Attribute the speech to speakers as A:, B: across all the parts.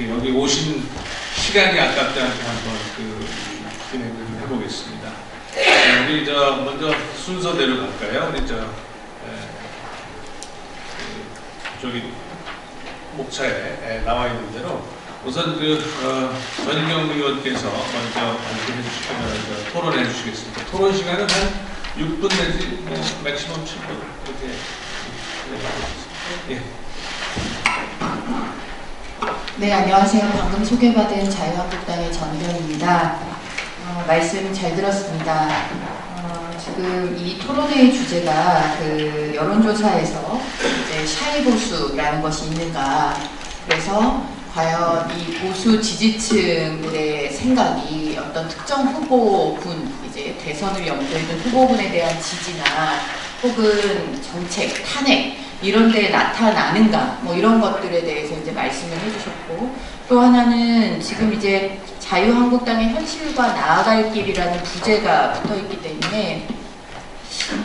A: 이렇게 여기 오신 시간이 아깝지 않게 한번 진행을 해보겠습니다. 우리 먼저 순서대로 갈까요? 우리 저기 목차에 나와 있는 대로 우선 전경 의원께서 먼저 발표해 주시면 토론해 주시겠습니다. 토론 시간은 한 6분 내지 맥시멈 7분 이렇게 예.
B: 네, 안녕하세요. 방금 소개받은 자유한국당의 전경입니다. 말씀 잘 들었습니다. 지금 이 토론회의 주제가 여론조사에서 이제 샤이 보수라는 것이 있는가, 그래서 과연 이 보수 지지층들의 생각이 어떤 특정 후보군, 이제 대선을 염두에 둔 후보군에 대한 지지나 혹은 정책, 탄핵 이런 데 나타나는가, 뭐 이런 것들에 대해서 이제 말씀을 해주셨고, 또 하나는 지금 이제 자유한국당의 현실과 나아갈 길이라는 부제가 붙어있기 때문에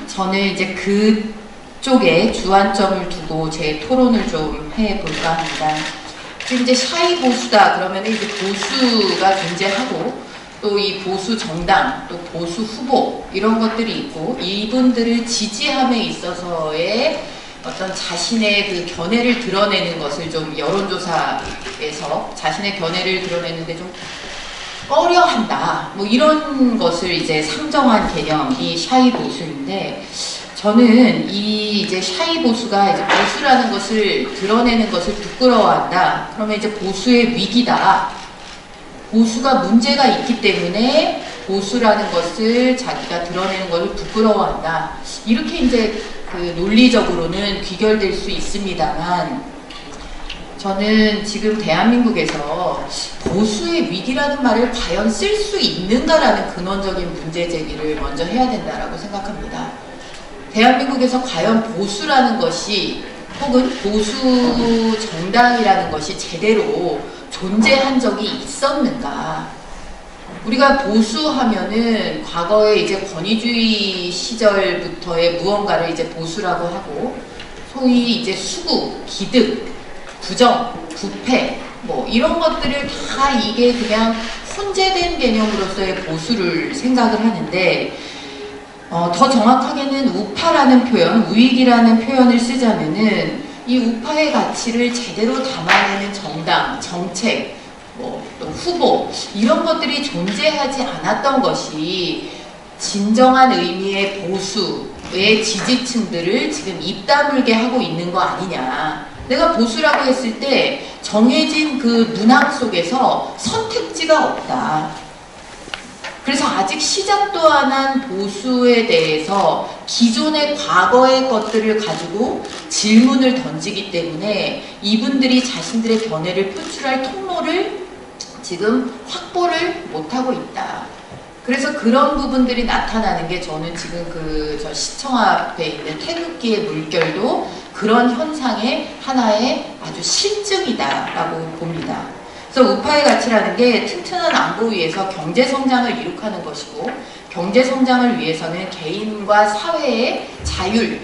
B: 저는 이제 그쪽에 주안점을 두고 제 토론을 좀 해볼까 합니다. 지금 이제 샤이 보수다 그러면 이제 보수가 존재하고, 또 이 보수 정당, 또 보수 후보 이런 것들이 있고, 이분들을 지지함에 있어서의 어떤 자신의 그 견해를 드러내는 것을 좀 여론조사에서 자신의 견해를 드러내는데 좀 꺼려한다, 뭐 이런 것을 이제 상정한 개념이 샤이 보수인데, 저는 이 이제 샤이 보수가 이제 보수라는 것을 드러내는 것을 부끄러워한다. 그러면 이제 보수의 위기다. 보수가 문제가 있기 때문에 보수라는 것을 자기가 드러내는 것을 부끄러워한다. 이렇게 이제 논리적으로는 귀결될 수 있습니다만, 저는 지금 대한민국에서 보수의 위기라는 말을 과연 쓸 수 있는가라는 근원적인 문제 제기를 먼저 해야 된다라고 생각합니다. 대한민국에서 과연 보수라는 것이 혹은 보수 정당이라는 것이 제대로 존재한 적이 있었는가? 우리가 보수하면은 과거에 이제 권위주의 시절부터의 무언가를 이제 보수라고 하고, 소위 이제 수구, 기득, 부정, 부패, 뭐 이런 것들을 다 이게 그냥 혼재된 개념으로서의 보수를 생각을 하는데, 더 정확하게는 우파라는 표현, 우익이라는 표현을 쓰자면은 이 우파의 가치를 제대로 담아내는 정당, 정책, 또 후보 이런 것들이 존재하지 않았던 것이 진정한 의미의 보수의 지지층들을 지금 입 다물게 하고 있는 거 아니냐. 내가 보수라고 했을 때 정해진 그 문항 속에서 선택지가 없다. 그래서 아직 시작도 안 한 보수에 대해서 기존의 과거의 것들을 가지고 질문을 던지기 때문에 이분들이 자신들의 견해를 표출할 통로를 지금 확보를 못하고 있다. 그래서 그런 부분들이 나타나는 게, 저는 지금 저 시청 앞에 있는 태극기의 물결도 그런 현상의 하나의 아주 실증이다라고 봅니다. 그래서 우파의 가치라는 게 튼튼한 안보 위에서 경제 성장을 이룩하는 것이고, 경제 성장을 위해서는 개인과 사회의 자율,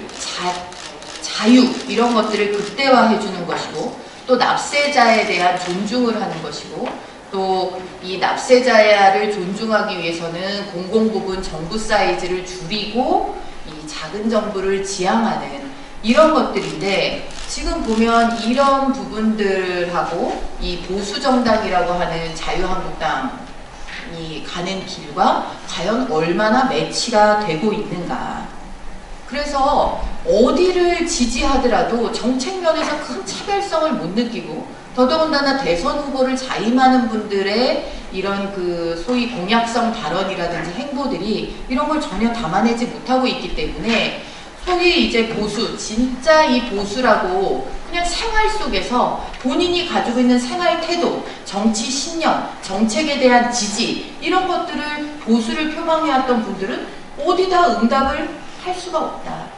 B: 자유 이런 것들을 극대화해 주는 것이고, 또 납세자에 대한 존중을 하는 것이고, 또 이 납세자를 존중하기 위해서는 공공부문 정부 사이즈를 줄이고 이 작은 정부를 지향하는 이런 것들인데, 지금 보면 이런 부분들하고 이 보수정당이라고 하는 자유한국당이 가는 길과 과연 얼마나 매치가 되고 있는가. 그래서 어디를 지지하더라도 정책면에서 큰 차별성을 못 느끼고, 더더군다나 대선 후보를 자임하는 분들의 이런 소위 공약성 발언이라든지 행보들이 이런 걸 전혀 담아내지 못하고 있기 때문에, 소위 이제 보수, 진짜 이 보수라고 그냥 생활 속에서 본인이 가지고 있는 생활 태도, 정치 신념, 정책에 대한 지지 이런 것들을 보수를 표방해왔던 분들은 어디다 응답을 할 수가 없다.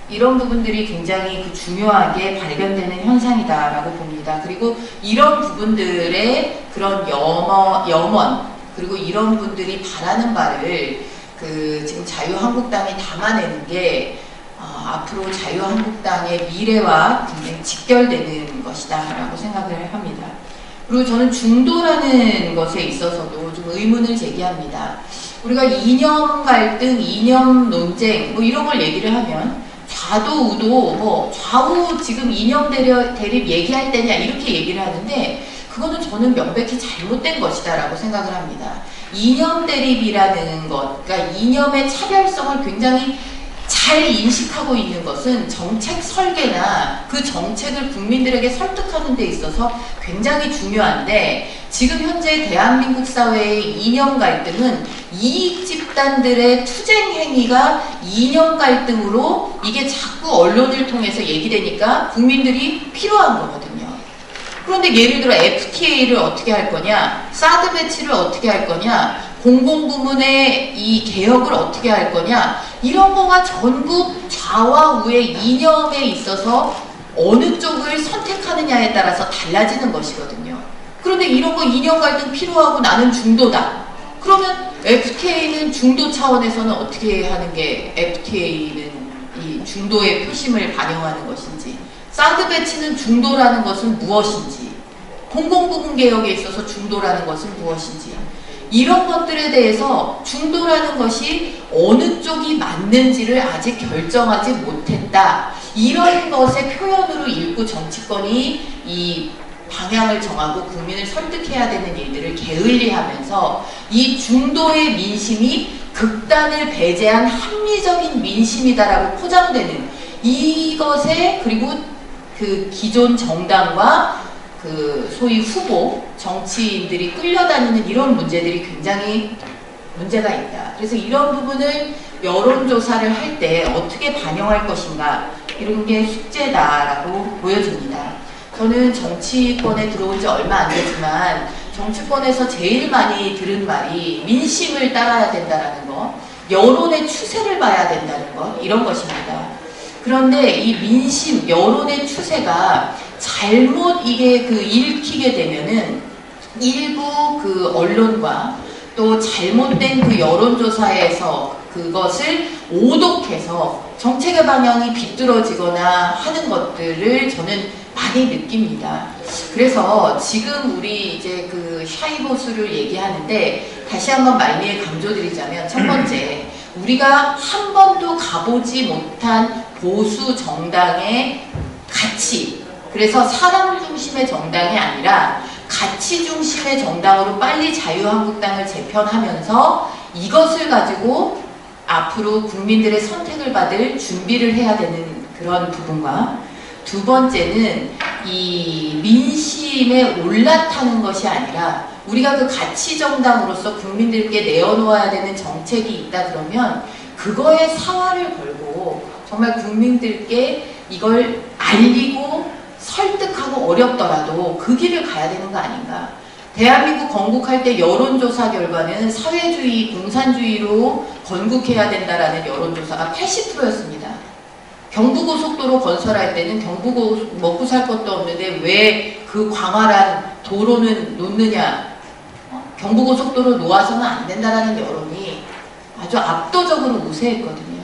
B: 이런 부분들이 굉장히 중요하게 발견되는 현상이다라고 봅니다. 그리고 이런 부분들의 그런 염원, 그리고 이런 분들이 바라는 바를 지금 자유한국당이 담아내는 게 앞으로 자유한국당의 미래와 굉장히 직결되는 것이다 라고 생각을 합니다. 그리고 저는 중도라는 것에 있어서도 좀 의문을 제기합니다. 우리가 이념 갈등, 이념 논쟁 뭐 이런 걸 얘기를 하면 좌도 우도 뭐 좌우 지금 이념 대립 얘기할 때냐 이렇게 얘기를 하는데 그거는 저는 명백히 잘못된 것이다라고 생각을 합니다. 이념 대립이라는 것, 그러니까 이념의 차별성을 굉장히 잘 인식하고 있는 것은 정책 설계나 그 정책을 국민들에게 설득하는 데 있어서 굉장히 중요한데 지금 현재 대한민국 사회의 이념 갈등은 이익 집단들의 투쟁 행위가 이념 갈등으로 이게 자꾸 언론을 통해서 얘기되니까 국민들이 필요한 거거든요. 그런데 예를 들어 FTA를 어떻게 할 거냐, 사드 배치를 어떻게 할 거냐, 공공부문의 이 개혁을 어떻게 할 거냐, 이런 거가 전부 좌와 우의 이념에 있어서 어느 쪽을 선택하느냐에 따라서 달라지는 것이거든요. 그런데 이런 거 이념 갈등 필요하고 나는 중도다. 그러면 FTA는 중도 차원에서는 어떻게 하는 게 FTA는 이 중도의 표심을 반영하는 것인지, 사드 배치는 중도라는 것은 무엇인지, 공공부문 개혁에 있어서 중도라는 것은 무엇인지, 이런 것들에 대해서 중도라는 것이 어느 쪽이 맞는지를 아직 결정하지 못했다. 이런 것의 표현으로 일부 정치권이 이 방향을 정하고 국민을 설득해야 되는 일들을 게을리하면서 이 중도의 민심이 극단을 배제한 합리적인 민심이다라고 포장되는 이것에, 그리고 그 기존 정당과 그 소위 후보 정치인들이 끌려다니는 이런 문제들이 굉장히 문제가 있다. 그래서 이런 부분을 여론조사를 할 때 어떻게 반영할 것인가, 이런 게 숙제다라고 보여집니다. 저는 정치권에 들어온 지 얼마 안 되지만 정치권에서 제일 많이 들은 말이 민심을 따라야 된다는 거, 여론의 추세를 봐야 된다는 것, 이런 것입니다. 그런데 이 민심, 여론의 추세가 잘못 이게 그 읽히게 되면은 일부 그 언론과 또 잘못된 그 여론조사에서 그것을 오독해서 정책의 방향이 비뚤어지거나 하는 것들을 저는 많이 느낍니다. 그래서 지금 우리 이제 그 샤이보수를 얘기하는데 다시 한번 말미에 강조드리자면, 첫 번째, 우리가 한 번도 가보지 못한 보수 정당의 가치, 그래서 사람 중심의 정당이 아니라 가치 중심의 정당으로 빨리 자유한국당을 재편하면서 이것을 가지고 앞으로 국민들의 선택을 받을 준비를 해야 되는 그런 부분과, 두 번째는 이 민심에 올라타는 것이 아니라 우리가 그 가치 정당으로서 국민들께 내어놓아야 되는 정책이 있다 그러면 그거에 사활을 걸고 정말 국민들께 이걸 알리고 설득하고 어렵더라도 그 길을 가야 되는 거 아닌가. 대한민국 건국할 때 여론조사 결과는 사회주의, 공산주의로 건국해야 된다라는 여론조사가 80%였습니다. 경부고속도로 건설할 때는 먹고 살 것도 없는데 왜 그 광활한 도로는 놓느냐, 경부고속도로 놓아서는 안 된다라는 여론이 아주 압도적으로 우세했거든요.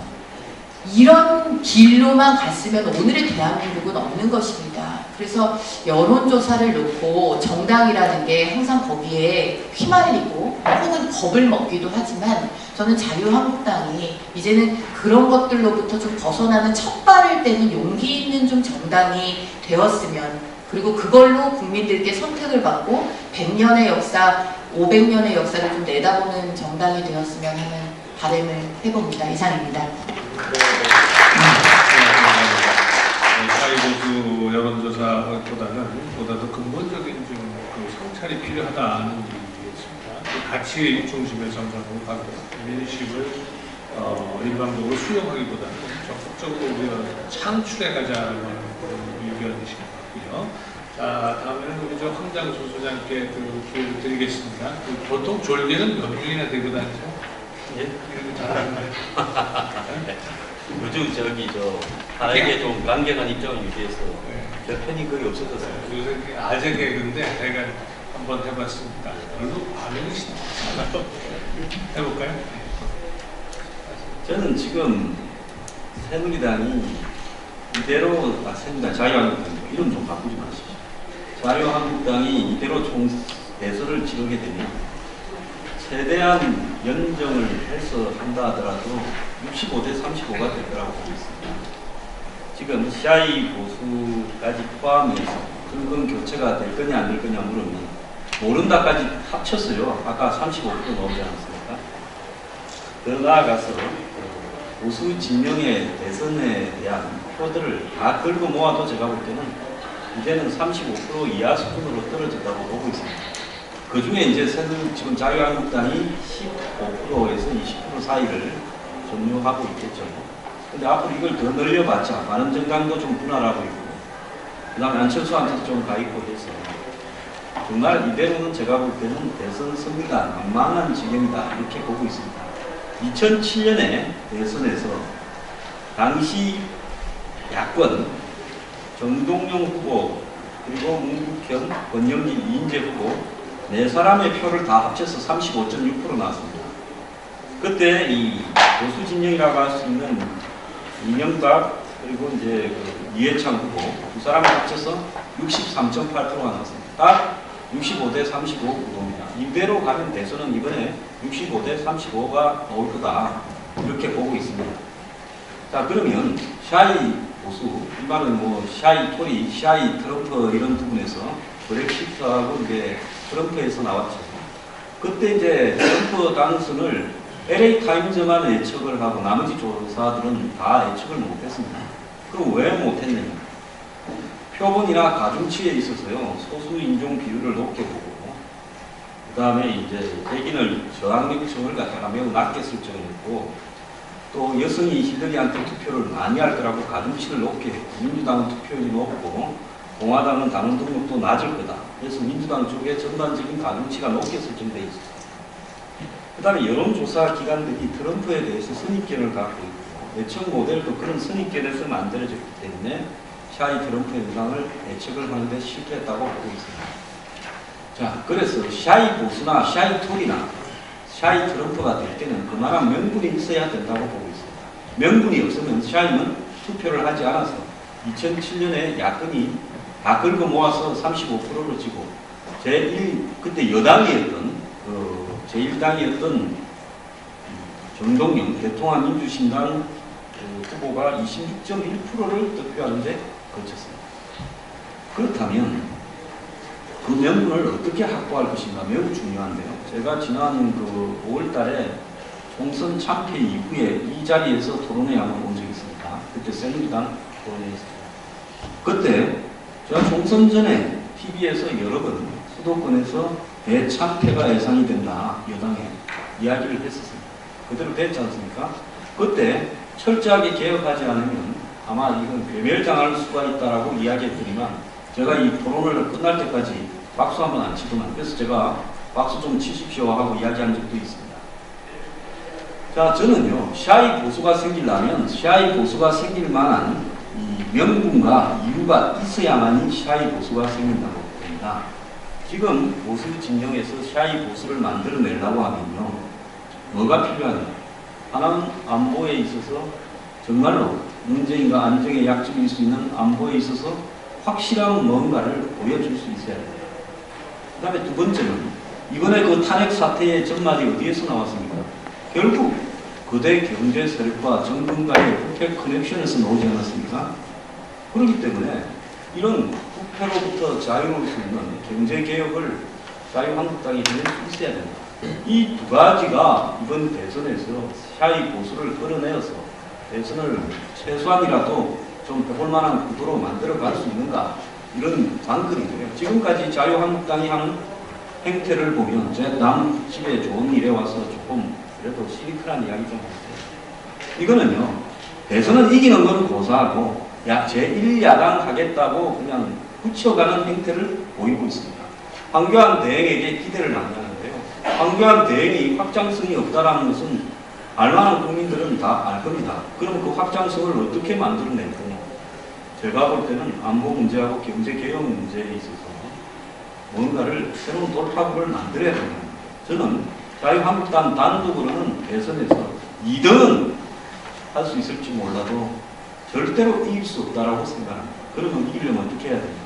B: 이런 길로만 갔으면 오늘의 대한민국은 없는 것입니다. 그래서 여론조사를 놓고 정당이라는 게 항상 거기에 휘말리고 혹은 겁을 먹기도 하지만, 저는 자유한국당이 이제는 그런 것들로부터 좀 벗어나는 첫 발을 떼는 용기 있는 좀 정당이 되었으면, 그리고 그걸로 국민들께 선택을 받고 100년의 역사, 500년의 역사를 좀 내다보는 정당이 되었으면 하는 바람을 해봅니다. 이상입니다.
A: 샤이보수 여론조사보다도 근본적인 좀 그 성찰이 필요하다는 얘기겠습니다. 가치 중심의 정당으로 가고 민심을 일반적으로 수용하기보다는 적극적으로 우리가 창출해 가자는 의견이신 것 같고요. 자, 다음에는 우리 저 황장수 소장께 그 기회를 드리겠습니다. 그 보통 졸개는 몇 명이나 되고 다니죠?
C: 예?
A: 이런 거 잘하는가요?
C: 요즘 다에게 좀 강경한 입장을 유지해서 편이 거의 없어졌어요.
A: 요새 아재 개그인데 제가 한번 해봤습니다. 별로 반응이 심하지 해볼까요?
C: 저는 지금 새누리당이 이대로 새누리당 자유한국당 이름 좀 바꾸지 마십시오. 자유한국당이 이대로 대선을 치르게 되면 최대한 연정을 해서 한다 하더라도 65대 35가 될 거라고 보고 있습니다. 지금 샤이 보수까지 포함해서 근건 교체가 될 거냐 안 될 거냐 물으면 모른다까지 합쳤어요. 아까 35% 나오지 않았습니까? 더 나아가서 보수 진영의 대선에 대한 표들을 다 긁어 모아도 제가 볼 때는 이제는 35% 이하 수준으로 떨어졌다고 보고 있습니다. 그 중에 이제 지금 자유한국당이 15%에서 20% 사이를 점유하고 있겠죠. 근데 앞으로 이걸 더 늘려봤자 바른정당도 좀 분할하고 있고, 그 다음에 안철수한테도 좀 가 있고 해서 정말 이대로는 제가 볼 때는 대선 승리가 만만한 지경이다 이렇게 보고 있습니다. 2007년에 대선에서 당시 야권 정동영 후보 그리고 문국현, 권영진, 이인재 후보 네 사람의 표를 다 합쳐서 35.6% 나왔습니다. 그때 이 보수 진영이라고 할 수 있는 이명박 그리고 이제 그 이해창 후보 두 사람을 합쳐서 63.8%가 나왔습니다. 딱 65대 35 구도입니다. 이대로 가면 대선은 이번에 65대 35가 나올 거다 이렇게 보고 있습니다. 자, 그러면 샤이 보수, 이 말은 뭐 샤이 토리, 샤이 트럼프 이런 부분에서 브렉시트하고 이제 트럼프에서 나왔죠. 그때 이제 트럼프 당선을 LA 타임즈만 예측을 하고 나머지 조사들은 다 예측을 못했습니다. 그럼 왜 못했느냐? 표본이나 가중치에 있어서요 소수 인종 비율을 높게 보고, 그 다음에 이제 백인을 저항력층을 갖다가 매우 낮게 설정했고, 또 여성이 힐러리한테 투표를 많이 할 거라고 가중치를 높게 했고, 민주당은 투표율이 높고 공화당은 당원 등록도 낮을 거다. 그래서 민주당 쪽에 전반적인 가중치가 높게 설정되어 있습니다. 그 다음에 여론조사 기관들이 트럼프에 대해서 선입견을 갖고 있고, 예측 모델도 그런 선입견에서 만들어졌기 때문에 샤이 트럼프의 현상을 예측을 하는데 실패했다고 보고 있습니다. 자, 그래서 샤이 보수나 샤이 토리나 샤이 트럼프가 될 때는 그만한 명분이 있어야 된다고 보고 있습니다. 명분이 없으면 샤이는 투표를 하지 않아서 2007년에 야권이 다 긁어 모아서 35%를 지고 그때 여당이었던 제1당이었던 정동영 대통합민주신당 후보가 26.1%를 득표하는데 거쳤습니다. 그렇다면 그 명분을 어떻게 확보할 것인가 매우 중요한데요. 제가 지난 5월 달에 총선 참패 이후에 이 자리에서 토론회 한번 본 적이 있습니다. 그때 새누리당 토론회였습니다. 그때 제가 총선 전에 TV에서 여러 번 수도권에서 대참패가 예상이 된다 여당에 이야기를 했었습니다. 그대로 됐지 않습니까? 그때 철저하게 개혁하지 않으면 아마 이건 괴멸당할 수가 있다라고 이야기했더니만 제가 이 토론을 끝날 때까지 박수 한번 안 치더만, 그래서 제가 박수 좀 치십시오 하고 이야기한 적도 있습니다. 자, 저는요 샤이 보수가 생기려면 샤이 보수가 생길 만한 이 명분과 이유가 있어야만이 샤이 보수가 생긴다고 봅니다. 지금 보수 진영에서 샤이 보수를 만들어내려고 하면요 뭐가 필요하냐? 하나는 안보에 있어서 정말로 문재인과 안정의 약점일 수 있는 안보에 있어서 확실한 뭔가를 보여줄 수 있어야 돼요. 그 다음에 두 번째는 이번에 그 탄핵 사태의 전말이 어디에서 나왔습니까? 결국 거대 경제 세력과 정권과의 부패 커넥션에서 나오지 않았습니까? 그렇기 때문에 이런 부패로부터 자유로울 수 있는 경제개혁을 자유한국당이 해낼 수 있어야 된다. 이 두 가지가 이번 대선에서 샤이 보수를 끌어내어서 대선을 최소한이라도 좀 해볼 만한 구도로 만들어 갈 수 있는가, 이런 관건이고요. 지금까지 자유한국당이 하는 행태를 보면 제 남 집에 좋은 일에 와서 조금 그래도 시니컬한 이야기 좀 할게요. 이거는요 대선은 이기는 건 고사하고 제1야당 하겠다고 그냥 붙여가는 행태를 보이고 있습니다. 황교안 대행에게 기대를 많이 하는데요. 황교안 대행이 확장성이 없다라는 것은 알만한 국민들은 다 알 겁니다. 그럼 그 확장성을 어떻게 만들어낼 거냐? 제가 볼 때는 안보 문제하고 경제개혁 문제에 있어서 뭔가를 새로운 돌파구를 만들어야 됩니다. 저는 자유한국당 단독으로는 대선에서 2등은 할 수 있을지 몰라도 절대로 이길 수 없다라고 생각합니다. 그러면 이기려면 어떻게 해야 됩니까?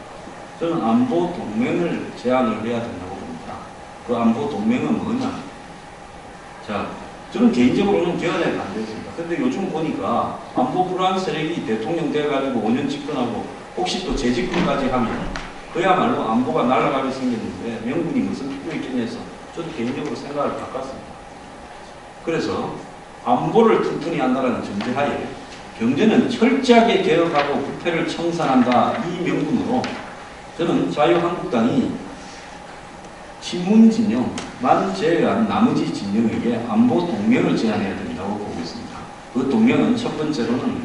C: 저는 안보 동맹을 제안을 해야 된다고 봅니다. 그 안보 동맹은 뭐냐? 자, 저는 개인적으로는 개헌에 반대했습니다. 근데 요즘 보니까 안보 불안 세력이 대통령 돼가지고 5년 집권하고 혹시 또 재집권까지 하면 그야말로 안보가 날아가게 생겼는데 명분이 무슨 필요 있겠냐 해서 저도 개인적으로 생각을 바꿨습니다. 그래서 안보를 튼튼히 한다는 전제하에 경제는 철저하게 개혁하고 부패를 청산한다 이 명분으로 저는 자유한국당이 친문진영만 제외한 나머지 진영에게 안보 동맹을 제안해야 된다고 보고 있습니다. 그 동맹은 첫 번째로는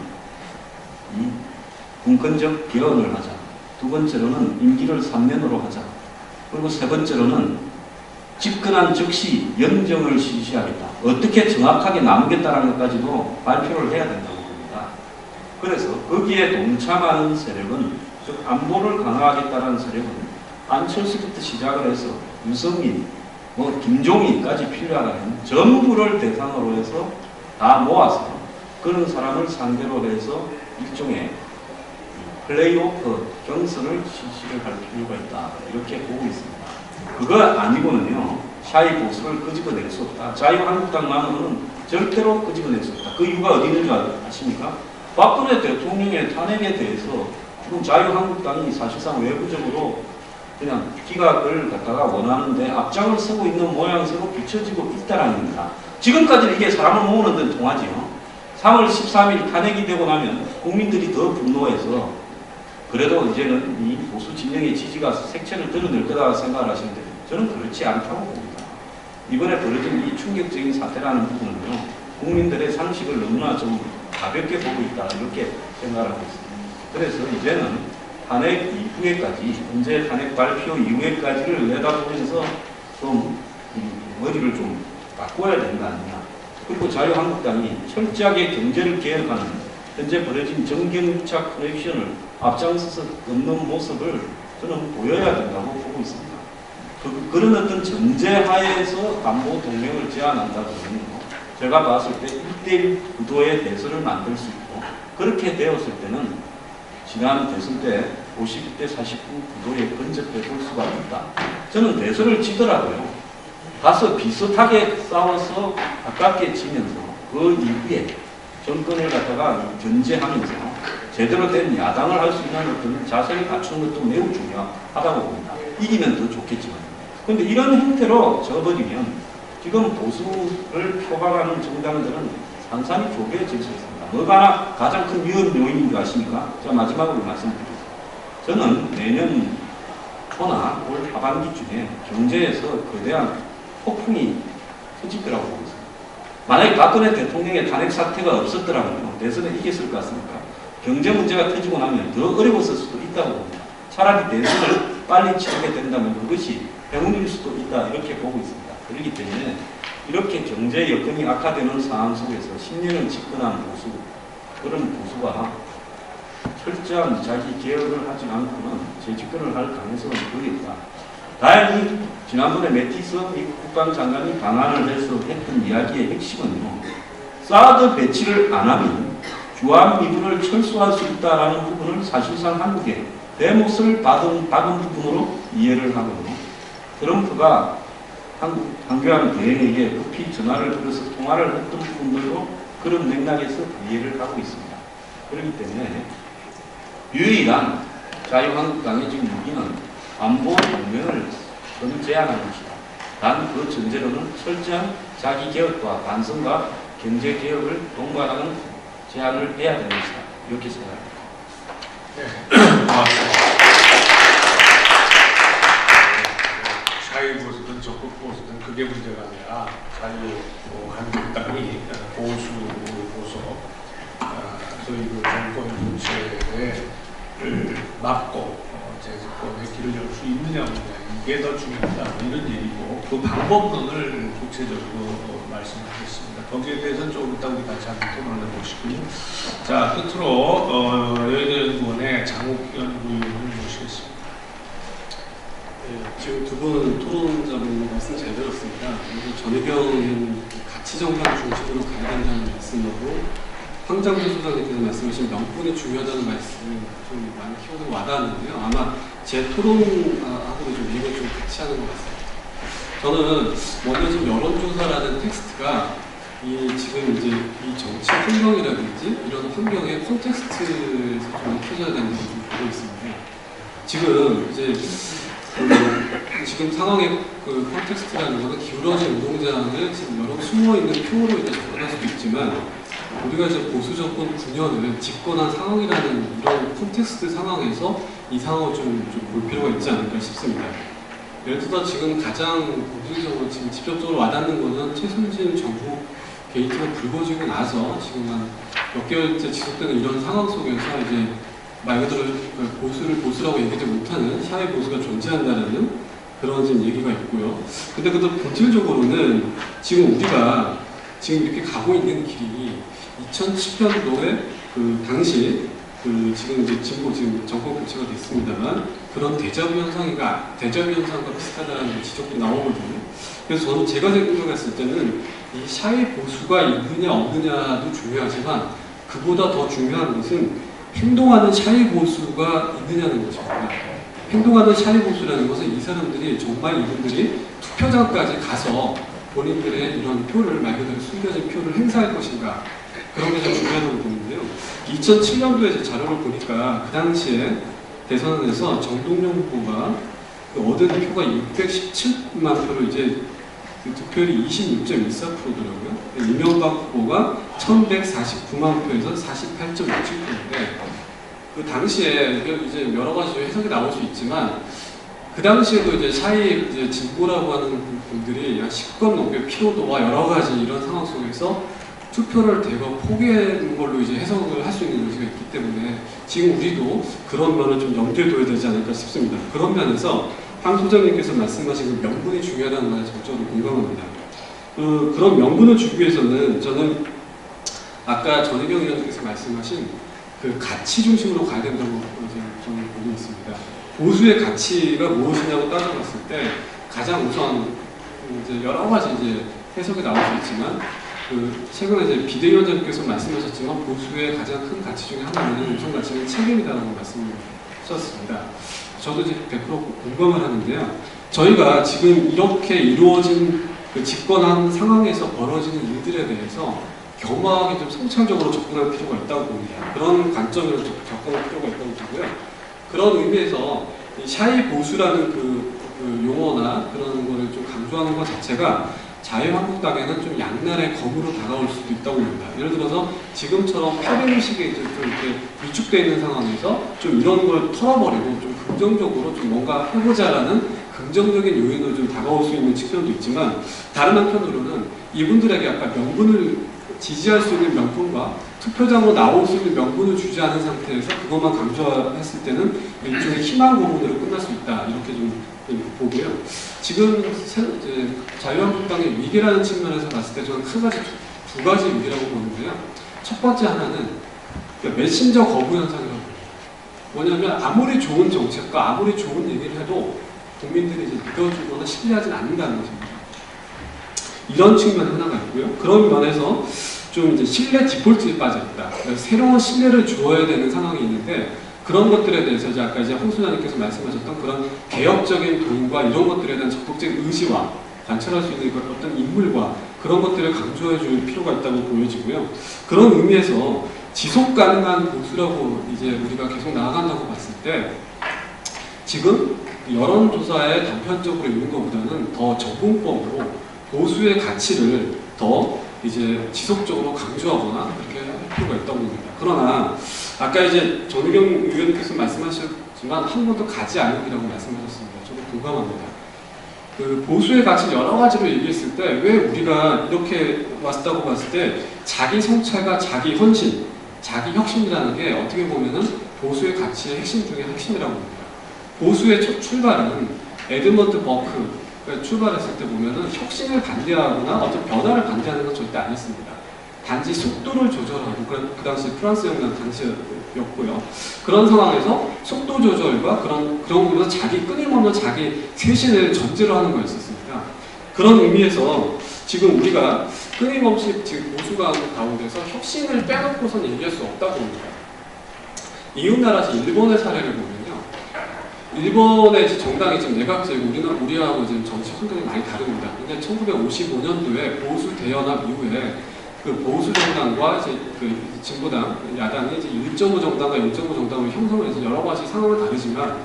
C: 이 분권적 개헌을 하자. 두 번째로는 임기를 3년으로 하자. 그리고 세 번째로는 집권한 즉시 연정을 실시하겠다. 어떻게 정확하게 나누겠다는 것까지도 발표를 해야 된다고 봅니다. 그래서 거기에 동참하는 세력은, 즉 안보를 강화하겠다는 세력은 안철수부터 시작을 해서 유승민, 김종인까지 필요하다면 전부를 대상으로 해서 다 모아서 그런 사람을 상대로 해서 일종의 플레이오프 경선을 실시를 할 필요가 있다. 이렇게 보고 있습니다. 그거 아니고는요, 샤이 보수를 끄집어낼 수 없다. 자유한국당만으로는 절대로 끄집어낼 수 없다. 그 이유가 어디 있는 줄 아십니까? 박근혜 대통령의 탄핵에 대해서 지금 자유한국당이 사실상 외부적으로 그냥 기각을 갖다가 원하는데 앞장을 서고 있는 모양새로 비춰지고 있다는 겁니다. 지금까지는 이게 사람을 모으는 데는 통하지요. 3월 13일 탄핵이 되고 나면 국민들이 더 분노해서 그래도 이제는 이 보수 진영의 지지가 색채를 드러낼 거다 생각을 하시는데 저는 그렇지 않다고 봅니다. 이번에 벌어진 이 충격적인 사태라는 부분은요, 국민들의 상식을 너무나 좀 가볍게 보고 있다 이렇게 생각을 하고 있습니다. 그래서 이제는 탄핵 이후에까지, 현재 탄핵 발표 이후에까지를 내다보면서 좀 머리를 좀 바꿔야 되는 거 아니냐. 그리고 자유한국당이 철저하게 경제를 개혁하는 현재 벌어진 정경유착 커넥션을 앞장서서 끊는 모습을 저는 보여야 된다고 보고 있습니다. 그런 어떤 전제하에서 안보 동맹을 제안한다고는 제가 봤을 때 1대1 구도의 대선을 만들 수 있고, 그렇게 되었을 때는 지난 대선 때 50대 49 구도에 근접해 볼 수가 있다. 저는 대선을 지더라도요, 가서 비슷하게 싸워서 가깝게 지면서 그 이후에 정권을 갖다가 견제하면서 제대로 된 야당을 할 수 있는 어떤 자세를 갖추는 것도 매우 중요하다고 봅니다. 이기면 더 좋겠지만. 그런데 이런 형태로 져버리면 지금 보수를 표방하는 정당들은 산산이 조개질 수 있습니다. 뭐가 가장 큰 위험 요인인 줄 아십니까? 제가 마지막으로 말씀드리겠습니다. 저는 내년 초나 올 하반기쯤에 경제에서 거대한 폭풍이 터질 거라고 보고 있습니다. 만약에 박근혜 대통령의 탄핵 사태가 없었더라면 대선에 이겼을 것 같습니까? 경제 문제가 터지고 나면 더 어려웠을 수도 있다고 봅니다. 차라리 대선을 빨리 치르게 된다면 그것이 행운일 수도 있다 이렇게 보고 있습니다. 그렇기 때문에 이렇게 경제 여건이 악화되는 상황 속에서 10년을 집권한 보수, 그런 보수가 철저한 자기 개혁을 하지 않고는 재집권을 할 가능성은 거의 없다. 다행히 지난번에 매티스 미국 국방장관이 방한을 해서 했던 이야기의 핵심은요, 사드 배치를 안 하면 주한미군을 철수할 수 있다는 부분을 사실상 한국의 대몫을 박은 부분으로 이해를 하거든요. 트럼프가 한교안 대행에게 급히 전화를 걸어서 통화를 했던 부분들도 그런 맥락에서 이해를 하고 있습니다. 그렇기 때문에 유일한 자유한국당의 지금 무기는 안보 동맹을 제안하는 것이다. 단 그 전제로는 철저한 자기 개혁과 반성과 경제 개혁을 동반하는 제안을 해야 되는 것이다. 이렇게 생각합니다.
A: 네, 고맙습니다. 자유보수든 적극보수든 그게 문제가 아니라 자유한국당이 보수 소위 그 정권 교체를 막고 재집권의 길을 열 수 있느냐 없느냐 이게 더 중요하다 이런 얘기고, 그 방법론을 구체적으로 말씀하겠습니다. 거기에 대해서는 조금 이따 우리 같이 한번 토론을 해보시고요. 자, 끝으로 여의도연구원의 장욱현 부위원을 모시겠습니다.
D: 네, 지금 두 분 토론자분 말씀 잘 들었습니다. 전혜경 가치 정당 중심으로 가야 된다는 말씀으로 황장준 소장님께서 말씀하신 명분이 중요하다는 말씀을 좀 많이 키워서 와닿았는데요. 아마 제 토론하고도 좀 이걸 좀 같이 하는 것 같습니다. 저는 먼저 지금 여론조사라는 텍스트가 지금 이제 이 정치 환경이라든지 이런 환경의 콘텍스트에서 좀 익혀져야 된다고 좀 보고 있습니다. 지금 이제 지금 상황의 그 콘텍스트라는 것은 기울어진 운동장을 지금 여러 숨어 있는 표로 이제 접근할 수도 있지만 우리가 이제 보수 정권 9년을 집권한 상황이라는 이런 콘텍스트 상황에서 이 상황을 좀 볼 필요가 있지 않을까 싶습니다. 예를 들어 지금 가장 본질적으로 지금 직접적으로 와닿는 것은 최순실 정부 게이트가 불거지고 나서 지금 한 몇 개월째 지속되는 이런 상황 속에서 이제 말 그대로 보수라고 얘기하지 못하는 샤이 보수가 존재한다는 그런 지금 얘기가 있고요. 근데 그것도 본질적으로는 지금 우리가 지금 이렇게 가고 있는 길이 2010년도에 그 당시 지금 이제 지금 정권 교체가 됐습니다만 그런 대자뷰 현상과 비슷하다는 지적도 나오거든요. 그래서 저는 제가 생각했을 때는 이 샤이 보수가 있느냐 없느냐도 중요하지만 그보다 더 중요한 것은 행동하는 샤이 보수가 있느냐는 것입니다. 행동하는 샤이 보수라는 것은 이 사람들이 정말 이분들이 투표장까지 가서 본인들의 이런 표를 말 그대로 숨겨진 표를 행사할 것인가 그런 게 좀 중요하다고 보는데요. 2007년도에 자료를 보니까 그 당시에 대선에서 정동영 후보가 얻은 표가 617만 표로 이제 그 득표율이 26.14%더라고요. 이명박 후보가 1149만 표에서 48.67%인데 그 당시에 이제 여러 가지 해석이 나올 수 있지만 그 당시에도 이제 샤이 이제 진보라고 하는 분들이 약 10건 넘게 피로도와 여러 가지 이런 상황 속에서 투표를 대거 포기하는 걸로 이제 해석을 할 수 있는 여지가 있기 때문에 지금 우리도 그런 면을 좀 염두에 둬야 되지 않을까 싶습니다. 그런 면에서 황 소장님께서 말씀하신 그 명분이 중요하다는 말에 적극적으로 공감합니다. 그런 명분을 주기 위해서는 저는 아까 전혜경 의원님께서 말씀하신 그 가치 중심으로 가야 된다고 저는 보고 있습니다. 보수의 가치가 무엇이냐고 따져봤을 때 가장 우선 이제 여러 가지 이제 해석이 나올 수 있지만 최근에 이제 비대위원장께서 말씀하셨지만 보수의 가장 큰 가치 중에 하나는 우선 가치는 책임이다라고 말씀하셨습니다. 저도 이제 100% 공감을 하는데요. 저희가 지금 이렇게 이루어진 그 집권한 상황에서 벌어지는 일들에 대해서 겸허하게 좀 성찰적으로 접근할 필요가 있다고 봅니다. 그런 관점으로 접근할 필요가 있다고 보고요. 그런 의미에서 이 샤이 보수라는 그 용어나 그런 거를 좀 강조하는 것 자체가 자유한국당에는 좀 양날의 검으로 다가올 수도 있다고 봅니다. 예를 들어서 지금처럼 패배의식이 좀 이렇게 위축되어 있는 상황에서 좀 이런 걸 털어버리고 좀 긍정적으로 좀 뭔가 해보자라는 긍정적인 요인으로 좀 다가올 수 있는 측면도 있지만 다른 한편으로는 이분들에게 아까 명분을 지지할 수 있는 명분과 투표장으로 나올 수 있는 명분을 주지 않은 상태에서 그것만 강조했을 때는 일종의 희망 고문으로 끝날 수 있다. 이렇게 좀 보고요. 지금 이제 자유한국당의 위기라는 측면에서 봤을 때 저는 두 가지 위기라고 보는데요. 첫 번째 하나는 메신저 거부 현상이라고 봅니다. 뭐냐면 아무리 좋은 정책과 아무리 좋은 얘기를 해도 국민들이 이제 믿어주거나 신뢰하지 않는다는 것입니다. 이런 측면 하나가 있고요. 그런 면에서 좀 이제 신뢰 디폴트에 빠져 있다. 새로운 신뢰를 주어야 되는 상황이 있는데 그런 것들에 대해서 이제 아까 이제 홍 소장님께서 말씀하셨던 그런 개혁적인 도움과 이런 것들에 대한 적극적인 의지와 관찰할 수 있는 어떤 인물과 그런 것들을 강조해 줄 필요가 있다고 보여지고요. 그런 의미에서 지속 가능한 보수라고 이제 우리가 계속 나아간다고 봤을 때 지금 여론조사에 단편적으로 있는 것보다는 더 전공법으로 보수의 가치를 더 이제 지속적으로 강조하거나 그렇게 할 필요가 있다고 봅니다. 그러나 아까 이제 전의경 의원님께서 말씀하셨지만 한 번도 가지 않으리라고 말씀하셨습니다. 저도 공감합니다. 그 보수의 가치 여러 가지로 얘기했을 때 왜 우리가 이렇게 왔다고 봤을 때 자기 성찰과 자기 헌신, 자기 혁신이라는 게 어떻게 보면은 보수의 가치의 핵심 중에 핵심이라고 봅니다. 보수의 첫 출발은 에드먼드 버크 출발했을 때 보면은 혁신을 반대하거나 어떤 변화를 반대하는 건 절대 아니었습니다. 단지 속도를 조절하고 그 당시 프랑스 영향 당시였고요. 그런 상황에서 속도 조절과 그런 부분에서 자기 끊임없는 자기 쇄신을 전제로 하는 거였었습니다. 그런 의미에서 지금 우리가 끊임없이 지금 보수가 하는 가운데서 혁신을 빼놓고선 얘기할 수 없다고 봅니다. 이웃나라에서 일본의 사례를 보면요. 일본의 이제 정당이 지금 내각제고 우리하고 지금 정치 환경이 많이 다릅니다. 근데 1955년도에 보수 대연합 이후에 그 보수 정당과 이제 그 진보당, 야당이 이제 1.5 정당과 0.5 정당으로 형성을 해서 여러 가지 상황은 다르지만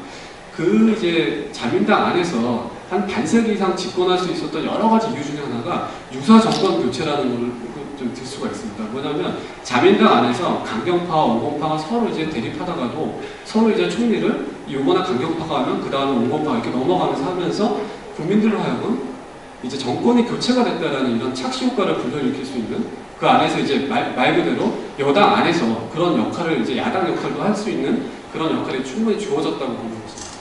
D: 그 이제 자민당 안에서 한 반세기 이상 집권할 수 있었던 여러 가지 이유 중에 하나가 유사 정권 교체라는 걸 좀 들 수가 있습니다. 뭐냐면 자민당 안에서 강경파와 온건파가 서로 이제 대립하다가도 서로 이제 총리를 요거나 강경파가 하면 그 다음에 온건파 이렇게 넘어가면서 하면서 국민들로 하여금 이제 정권이 교체가 됐다라는 이런 착시 효과를 불러일으킬 수 있는 그 안에서 이제 말 그대로 여당 안에서 그런 역할을 이제 야당 역할도 할 수 있는 그런 역할이 충분히 주어졌다고 보는 것입니다.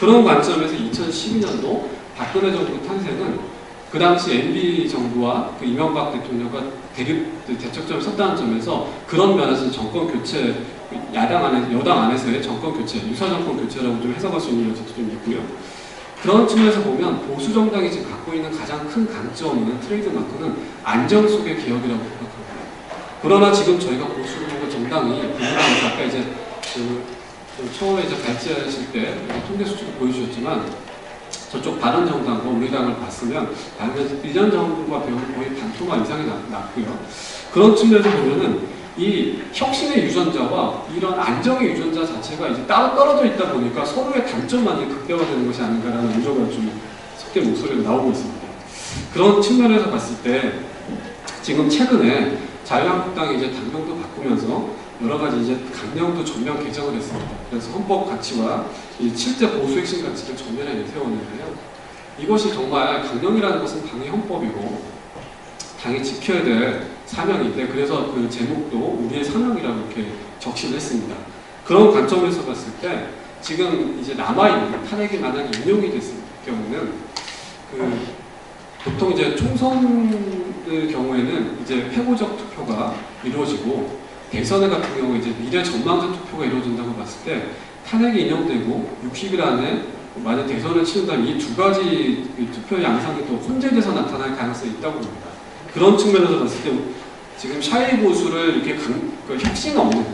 D: 그런 관점에서 2012년도 박근혜 정부 탄생은 그 당시 MB 정부와 그 이명박 대통령과 대척점에 섰다는 점에서 그런 면에서 정권 교체, 여당 안에서의 정권 교체, 유사 정권 교체라고 좀 해석할 수 있는 여지도 좀 있고요. 그런 측면에서 보면 보수 정당이 지금 갖고 있는 가장 큰 강점은 트레이드마크는 안정 속의 개혁이라고 생각합니다. 그러나 지금 저희가 보수 정당이 민주당에서 아까 이제 처음에 이제 발제하실 때 통계 수치도 보여주셨지만 저쪽 바른정당과 우리당을 봤으면 다른 1년 전과 배우면 거의 반토막 이상이 났고요. 그런 측면에서 보면은 이 혁신의 유전자와 이런 안정의 유전자 자체가 이제 따로 떨어져 있다 보니까 서로의 단점만 이제 극대화되는 것이 아닌가라는 우려가 좀 섞인 목소리가 나오고 있습니다. 그런 측면에서 봤을 때 지금 최근에 자유한국당이 이제 당명도 바꾸면서 여러 가지 이제 강령도 전면 개정을 했습니다. 그래서 헌법 가치와 이 7대 보수 핵심 가치를 전면에 내세웠는데요. 이것이 정말 강령이라는 것은 당의 헌법이고 당이 지켜야 될 사명인데 그래서 그 제목도 우리의 사명이라고 이렇게 적시를 했습니다. 그런 관점에서 봤을 때 지금 이제 남아있는 탄핵이 만약 인용이 됐을 경우는 보통 이제 총선의 경우에는 이제 회고적 투표가 이루어지고 대선 같은 경우 이제 미래 전망적 투표가 이루어진다고 봤을 때 탄핵이 인용되고 60일 안에 만약 대선을 치른다면 이 두 가지 투표 양상이 또 혼재돼서 나타날 가능성이 있다고 봅니다. 그런 측면에서 봤을 때 지금 샤이 보수를 이렇게 혁신 없는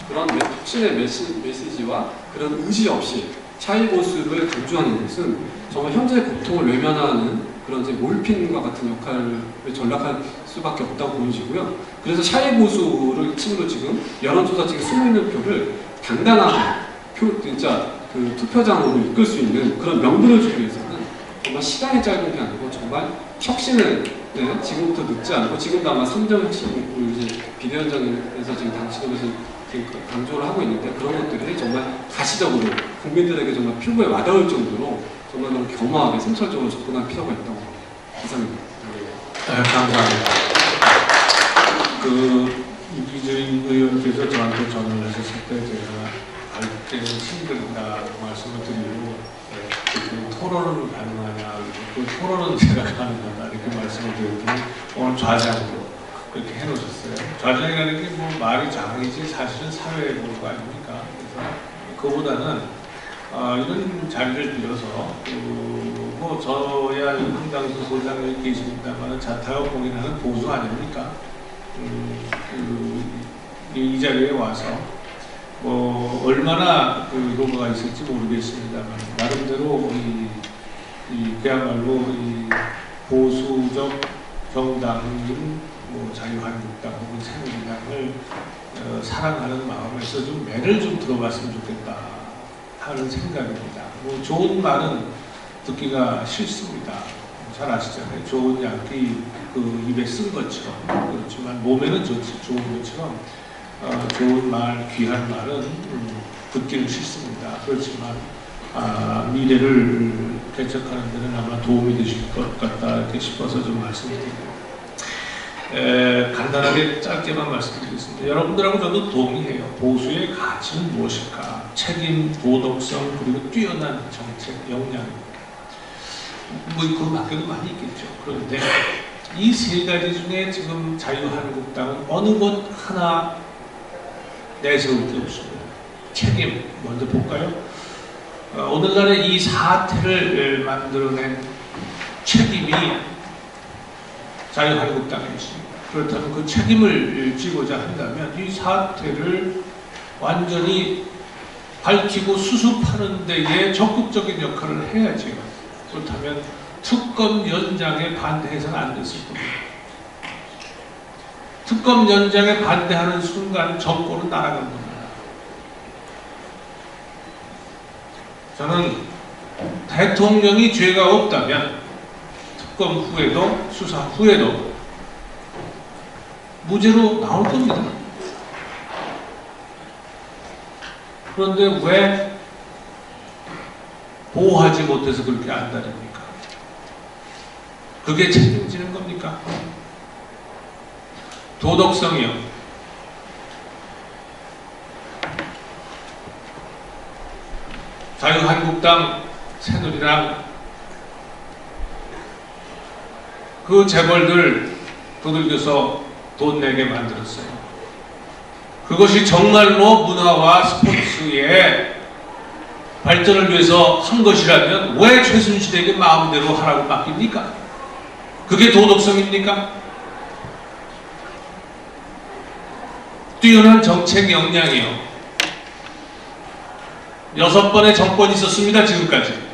D: 그런 혁신의 메시지와 그런 의지 없이 샤이 보수를 강조하는 것은 정말 현재의 고통을 외면하는 그런 이제 몰핀과 같은 역할을 전락할 수밖에 없다고 보여지고요. 그래서 샤이 보수를 힘으로 지금 여론조사 지금 숨어 있는 표를 당당하게 진짜 그 투표장으로 이끌 수 있는 그런 명분을 주기 위해서는 정말 시간이 짧은 게 아니고 정말 혁신을 지금부터 늦지 않고 지금도 아마 3점 혁신을 이제 비대위원장에서 지금 당시점에서 지금 강조를 하고 있는데 그런 것들이 정말 가시적으로 국민들에게 정말 피부에 와닿을 정도로 정말 너무 겸허하게 성찰적으로 접근할 필요가 있다고 이상입니다.
A: 네, 감사합니다. 이기준 의원께서 저한테 전화를 하셨을 때 제가 갈 때는 힘들다고 말씀을 드리고 토론은 가능하냐 그 토론은 제가 가능하다 이렇게 말씀을 드렸더니 오늘 좌장으로 그렇게 해놓으셨어요. 좌장이라는 게 뭐 말이 장이지 사실은 사회보고 아닙니까? 그래서 그보다는 이런 자리를 빌어서 뭐 저야 한당 소장에 계십니다만 자타가 공인하는 보수 아닙니까? 이 자리에 와서 뭐 얼마나 그 효과가 있을지 모르겠습니다만 나름대로 그야말로 이 보수적 정당인 뭐 자유한국당 혹은 새누리당을 사랑하는 마음에서 좀 매를 좀 들어봤으면 좋겠다 하는 생각입니다. 뭐 좋은 말은 듣기가 싫습니다. 잘 아시잖아요. 좋은 약이 그 입에 쓴 것처럼 그렇지만 몸에는 좋은 것처럼 좋은 말, 귀한 말은 듣기는 싫습니다. 그렇지만 미래를 개척하는 데는 아마 도움이 되실 것 같다 이렇게 싶어서 좀 말씀드립니다. 간단하게 짧게만 말씀드리겠습니다. 여러분들하고 저도 동의해요. 보수의 가치는 무엇일까? 책임, 도덕성, 그리고 뛰어난 정책 역량입니다. 뭐 그 밖에도 많이 있겠죠. 그런데 이 세 가지 중에 지금 자유한국당은 어느 것 하나 내세울 게 없습니다. 책임 먼저 볼까요? 오늘날의 이 사태를 만들어낸 책임이 자유한국당에 있습니다. 그렇다면 그 책임을 지고자 한다면 이 사태를 완전히 밝히고 수습하는 데에 적극적인 역할을 해야지요. 그렇다면 특검 연장에 반대해서는 안 됐을 겁니다. 특검 연장에 반대하는 순간 정권은 날아간 겁니다. 저는 대통령이 죄가 없다면 특검 후에도 수사 후에도 무죄로 나올 겁니다. 그런데 왜 보호하지 못해서 그렇게 안달입니까? 그게 책임지는 겁니까? 도덕성이요. 자유한국당, 새누리당 그 재벌들 두들겨서 돈 내게 만들었어요. 그것이 정말로 문화와 스포츠의 발전을 위해서 한 것이라면 왜 최순실에게 마음대로 하라고 맡깁니까? 그게 도덕성입니까? 뛰어난 정책 역량이요. 6번의 정권이 있었습니다. 지금까지.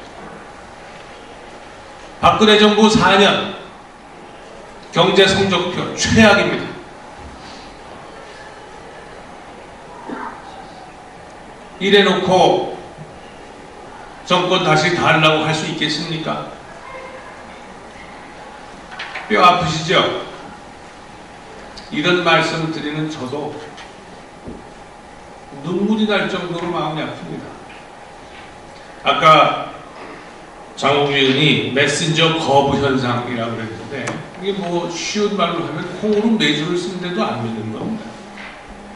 A: 박근혜 정부 4년 경제 성적표 최악입니다. 이래놓고 정권 다시 달라고 할 수 있겠습니까? 뼈 아프시죠? 이런 말씀을 드리는 저도 눈물이 날 정도로 마음이 아픕니다. 아까 장욱 위원이 메신저 거부 현상이라고 그랬는데 이게 뭐 쉬운 말로 하면 콩으로 매주를 쓰는데도 안 믿는 겁니다.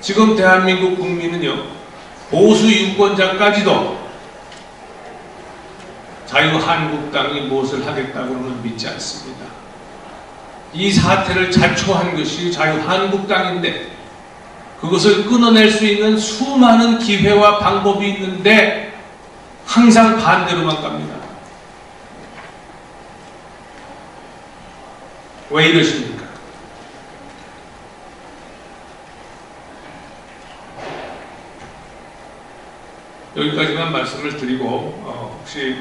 A: 지금 대한민국 국민은요, 보수 유권자까지도 자유한국당이 무엇을 하겠다고는 믿지 않습니다. 이 사태를 자초한 것이 자유한국당인데 그것을 끊어낼 수 있는 수많은 기회와 방법이 있는데 항상 반대로만 갑니다. 왜 이러십니까? 여기까지만 말씀을 드리고 혹시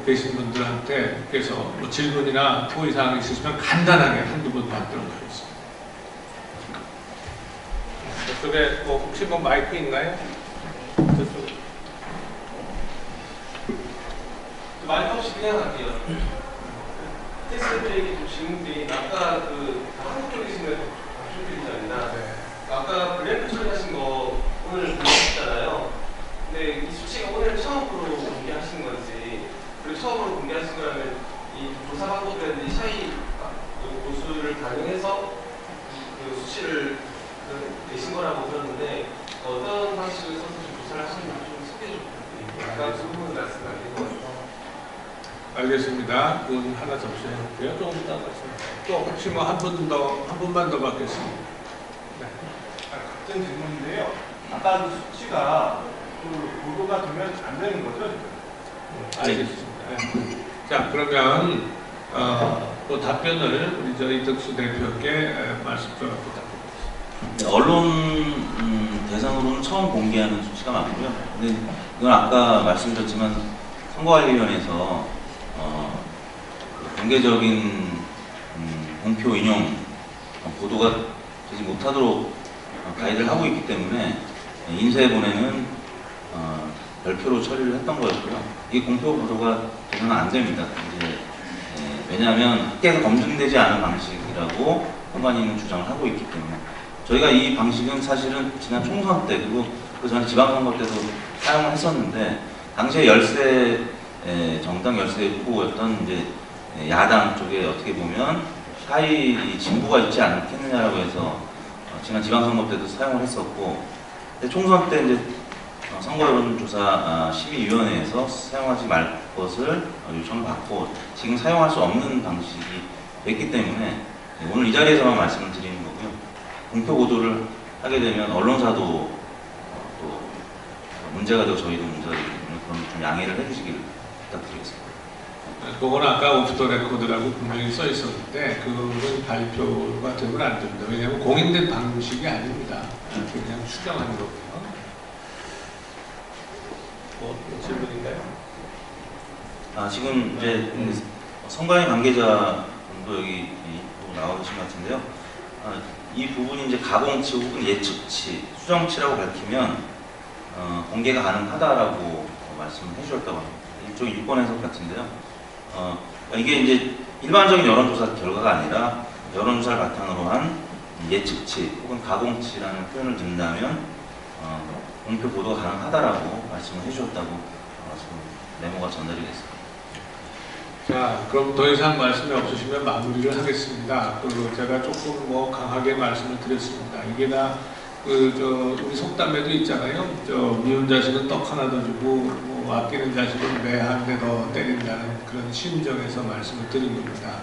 A: 계신 분들한테 그래서 질문이나 토의사항이 있으시면 간단하게 한두 번 받도록 하겠습니다. 저쪽에 혹시 마이크 있나요? 저쪽에.
E: 마이크 없이 그냥 할게요. 테스트들에게 좀 질문드린 아까 한국 쪽에 있으면 박준필 기자입니다. 아까 블랙 처리하신 거 오늘 공개하셨잖아요. 근데 이 수치가 오늘 처음으로 공개하신 건지, 그리고 처음으로 공개하신 거라면 이 조사 방법이라든지 샤이 보수를 반영해서 그 수치를 내신 거라고 들었는데 어떤 방식으로 써서 조사를 하셨는지 좀 소개 좀 부탁드립니다. 아까 그 부분 말씀 안 드린 것 같아요.
A: 알겠습니다. 그건 하나 접수해놓고요. 조금 이따 말씀드릴게요. 또 혹시 한 분만 더 받겠습니다. 네.
F: 같은 질문인데요. 아까 그 수치가 보도가 되면 안 되는 거죠?
A: 알겠습니다. 네. 자, 그러면 그 답변을 우리 이덕수 대표께 말씀 좀 부탁드립니다.
G: 언론 대상으로는 처음 공개하는 수치가 많고요. 근데 이건 아까 말씀드렸지만 선거관리위원회에서 공개적인 공표 인용 보도가 되지 못하도록 가이드를 하고 있기 때문에 인쇄본에는 별표로 처리를 했던 거였고요. 이게 공표 보도가 되면 안 됩니다. 이제 왜냐하면 학계에서 검증되지 않은 방식이라고 선관위는 주장을 하고 있기 때문에 저희가 이 방식은 사실은 지난 총선 때 그리고 그 전에 지방선거 때도 사용을 했었는데 당시에 열세 정당 열세 후보였던 이제 야당 쪽에 어떻게 보면 샤이 진보가 있지 않겠느냐라고 해서 지난 지방선거 때도 사용을 했었고 총선 때 이제 선거여론조사 심의위원회에서 사용하지 말 것을 요청을 받고 지금 사용할 수 없는 방식이 됐기 때문에 오늘 이 자리에서만 말씀을 드리는 거고요. 공표 보도를 하게 되면 언론사도 또 문제가 되고 저희도 문제가 되기 때문에 그런 좀 양해를 해주시길 부탁드리겠습니다.
A: 그건 아까 오프 더 레코드라고 분명히 써 있었는데 그건 발표가 되면 안 됩니다. 왜냐하면 공인된 방식이 아닙니다. 그냥 추정하는 거고요. 뭐 질문인가요?
G: 지금 이제 선관위 관계자분도 여기 나와 계신 것 같은데요. 이 부분이 이제 가공치 혹은 예측치, 수정치라고 밝히면 공개가 가능하다라고 말씀을 해주셨다고 합니다. 일종의 유권 해석 같은데요. 이게 이제 일반적인 여론조사 결과가 아니라 여론조사를 바탕으로 한 예측치 혹은 가공치라는 표현을 든다면 공표 보도가 가능하다라고 말씀을 해주셨다고 지금 메모가 전달이 됐습니다.
A: 자, 그럼 더 이상 말씀이 없으시면 마무리를 하겠습니다. 제가 조금 뭐 강하게 말씀을 드렸습니다. 이게 다 우리 속담에도 있잖아요. 미운 자식은 떡 하나 더 주고 아끼는 자식은 매 한 대 더 때린다는 그런 심정에서 말씀을 드린 겁니다.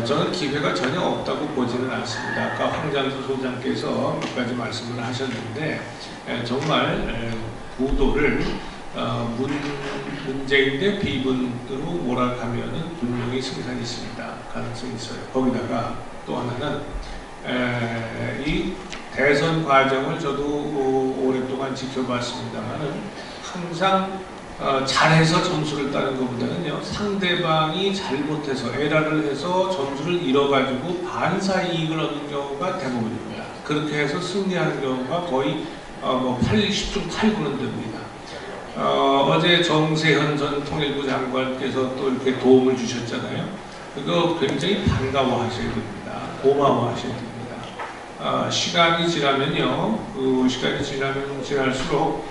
A: 저는 기회가 전혀 없다고 보지는 않습니다. 아까 황장수 소장께서 몇 가지 말씀을 하셨는데 정말 보도를 문제인데 비문으로 몰아가면은 분명히 승산이 있습니다. 가능성이 있어요. 거기다가 또 하나는 이 대선 과정을 저도 오랫동안 지켜봤습니다만은 항상 잘해서 점수를 따는 것보다는요, 상대방이 잘못해서 에러를 해서 점수를 잃어가지고 반사 이익을 얻는 경우가 대부분입니다. 그렇게 해서 승리하는 경우가 거의 80중 8구는 됩니다. 어제 정세현 전 통일부 장관께서 또 이렇게 도움을 주셨잖아요. 그거 굉장히 반가워하셔야 됩니다. 고마워하셔야 됩니다. 시간이 지나면요, 시간이 지나면 지날수록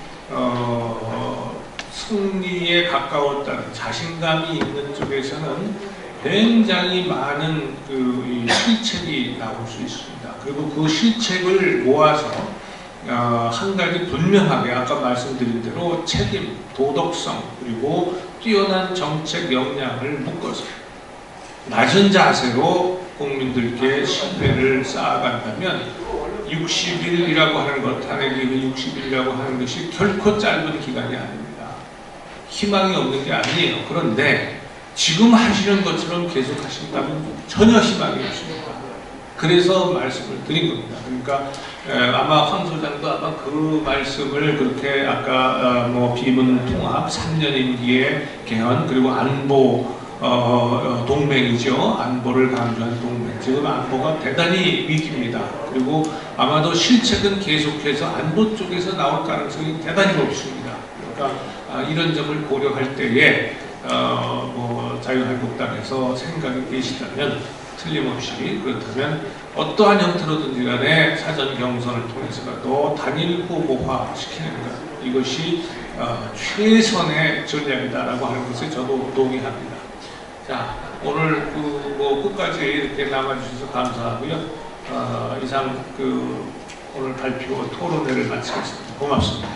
A: 승리에 가까웠다는 자신감이 있는 쪽에서는 굉장히 많은 이 실책이 나올 수 있습니다. 그리고 그 실책을 모아서 한 가지 분명하게 아까 말씀드린 대로 책임, 도덕성 그리고 뛰어난 정책 역량을 묶어서 낮은 자세로 국민들께 신뢰를 쌓아간다면 60일이라고 하는 것, 탄핵이 60일이라고 하는 것이 결코 짧은 기간이 아닙니다. 희망이 없는 게 아니에요. 그런데 지금 하시는 것처럼 계속 하신다면 전혀 희망이 없습니다. 그래서 말씀을 드린 겁니다. 그러니까 아마 황 소장도 아마 그 말씀을 그렇게 아까 비문 통합 3년 임기의 개헌 그리고 안보 동맹이죠. 안보를 강조한 동맹. 지금 안보가 대단히 위기입니다. 그리고 아마도 실책은 계속해서 안보 쪽에서 나올 가능성이 대단히 높습니다. 그러니까 이런 점을 고려할 때에 자유한국당에서 생각이 계시다면 틀림없이 그렇다면 어떠한 형태로든지 간에 사전 경선을 통해서라도 단일 후보화 시키는 것 이것이 최선의 전략이다라고 하는 것에 저도 동의합니다. 자, 오늘 끝까지 이렇게 남아주셔서 감사하고요. 이상 오늘 발표 토론회를 마치겠습니다. 고맙습니다.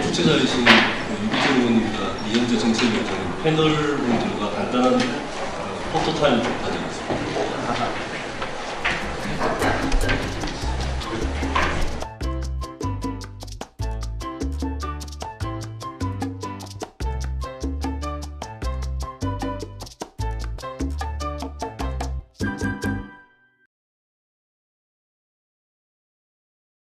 D: 주최자이신 유기준 의원님과 이현재 정책위원장님 패널 분들과 간단한 포토타임 가지고